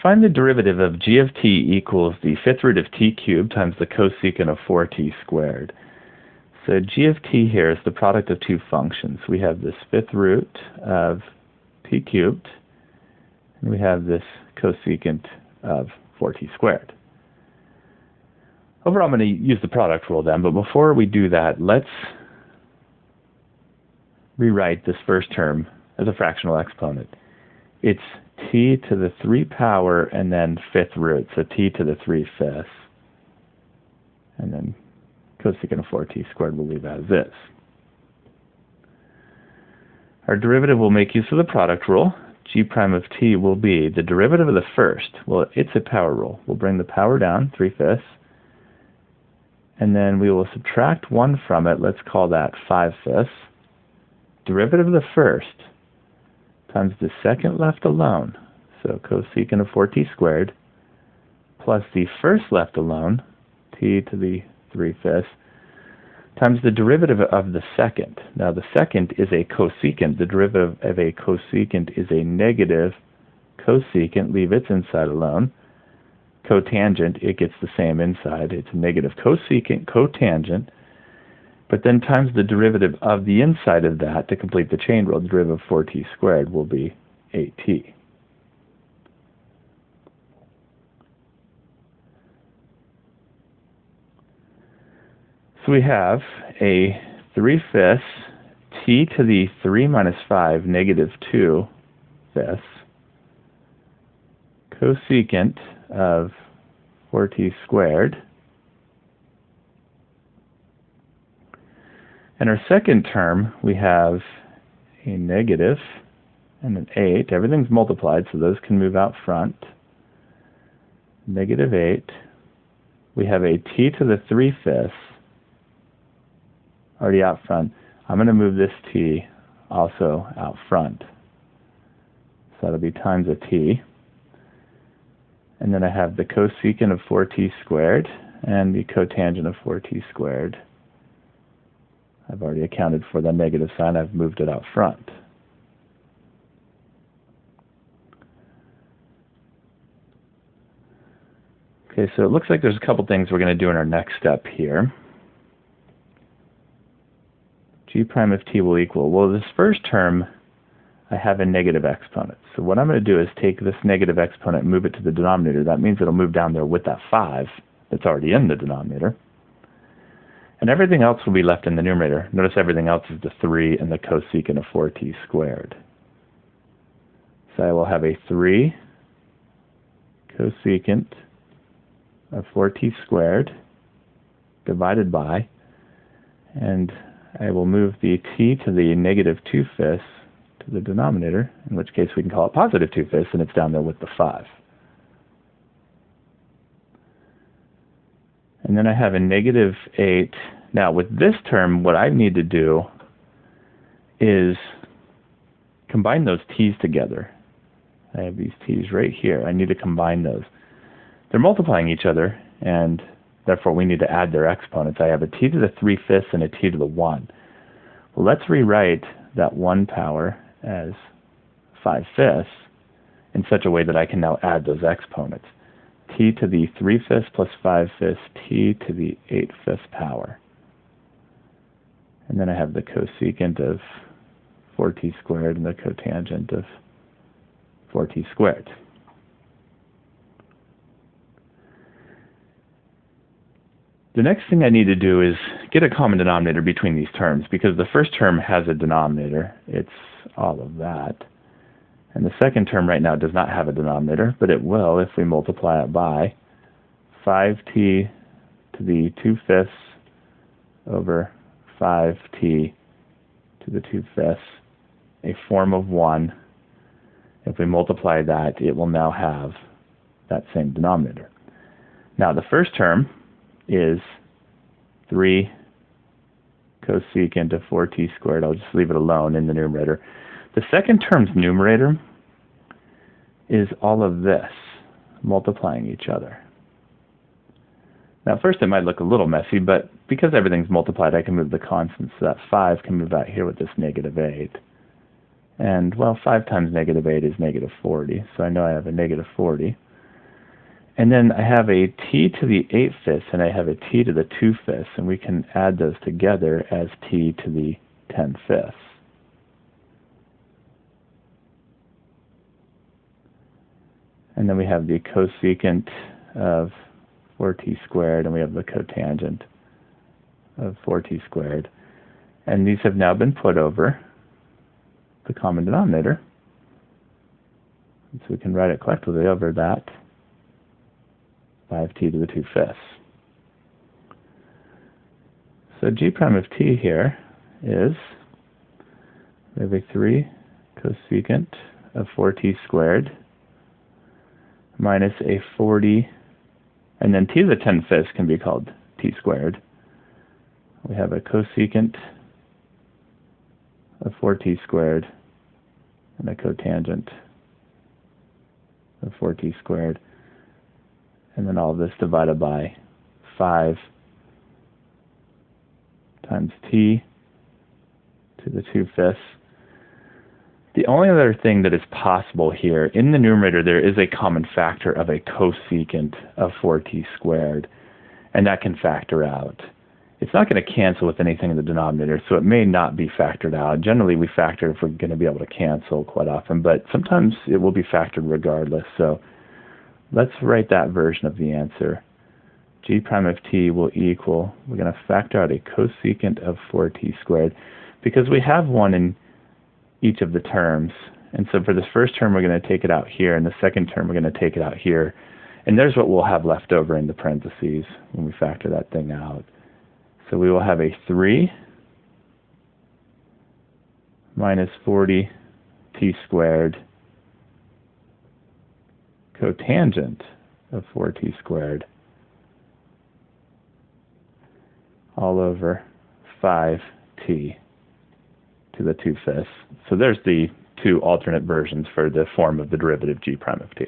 Find the derivative of g of t equals the fifth root of t cubed times the cosecant of 4t squared. So g of t here is the product of two functions. We have this fifth root of t cubed, and we have this cosecant of 4t squared. Overall, I'm going to use the product rule then, but before we do that, let's rewrite this first term as a fractional exponent. It's t to the 3 power and then fifth root, so t to the 3/5, and then cosecant of 4t squared we'll leave as is. Our derivative will make use of the product rule. G prime of t will be the derivative of the first. Well, it's a power rule. We'll bring the power down, 3/5, and then we will subtract 1 from it. Let's call that 5/5. Derivative of the first times the second left alone, so cosecant of 4t squared, plus the first left alone, t to the 3/5, times the derivative of the second. Now the second is a cosecant. The derivative of a cosecant is a negative cosecant. Leave its inside alone. Cotangent, it gets the same inside. It's a negative cosecant, cotangent, but then times the derivative of the inside of that to complete the chain rule. The derivative of 4t squared will be 8t. So we have a 3/5 t to the 3 minus 5 negative 2/5 cosecant of 4t squared. In our second term, we have a negative and an 8. Everything's multiplied, so those can move out front. Negative 8. We have a t to the 3/5 already out front. I'm going to move this t also out front. So that'll be times a t. And then I have the cosecant of 4t squared and the cotangent of 4t squared. I've already accounted for the negative sign. I've moved it out front. Okay, so it looks like there's a couple things we're going to do in our next step here. G prime of t will equal, well, this first term, I have a negative exponent. So what I'm going to do is take this negative exponent and move it to the denominator. That means it'll move down there with that 5 that's already in the denominator. And everything else will be left in the numerator. Notice everything else is the 3 and the cosecant of 4t squared. So I will have a 3 cosecant of 4t squared divided by, and I will move the t to the negative 2/5 to the denominator, in which case we can call it positive 2/5, and it's down there with the 5. And then I have a negative 8. Now with this term, what I need to do is combine those t's together. I have these t's right here. I need to combine those. They're multiplying each other, and therefore we need to add their exponents. I have a t to the 3/5 and a t to the 1. Well, let's rewrite that 1 power as 5/5 in such a way that I can now add those exponents. T to the 3/5 plus 5/5, t to the 8/5 power. And then I have the cosecant of 4t squared and the cotangent of 4t squared. The next thing I need to do is get a common denominator between these terms, because the first term has a denominator. It's all of that. And the second term right now does not have a denominator, but it will if we multiply it by 5t to the 2/5 over 5t to the 2/5, a form of 1. If we multiply that, it will now have that same denominator. Now the first term is 3 cosecant of 4t squared. I'll just leave it alone in the numerator. The second term's numerator is all of this, multiplying each other. Now at first it might look a little messy, but because everything's multiplied, I can move the constants. So that 5 can move out here with this negative 8. And, well, 5 times negative 8 is negative 40, so I know I have a negative 40. And then I have a t to the 8/5 and I have a t to the 2/5, and we can add those together as t to the 10/5. And then we have the cosecant of 4t squared, and we have the cotangent of 4t squared. And these have now been put over the common denominator. And so we can write it collectively over that, 5t to the 2/5. So g prime of t here is, we have a 3 cosecant of 4t squared minus a 40, and then t to the 10/5 can be called t squared. We have a cosecant of 4t squared and a cotangent of 4t squared. And then all of this divided by 5 times t to the 2/5. The only other thing that is possible here, in the numerator there is a common factor of a cosecant of 4t squared, and that can factor out. It's not going to cancel with anything in the denominator, so it may not be factored out. Generally we factor if we're going to be able to cancel quite often, but sometimes it will be factored regardless. So let's write that version of the answer. G prime of t will equal, we're going to factor out a cosecant of 4t squared, because we have one in each of the terms. And so for this first term we're going to take it out here, and the second term we're going to take it out here. And there's what we'll have left over in the parentheses when we factor that thing out. So we will have a 3 minus 40t squared cotangent of 4t squared all over 5t to the 2/5. So there's the two alternate versions for the form of the derivative g prime of t.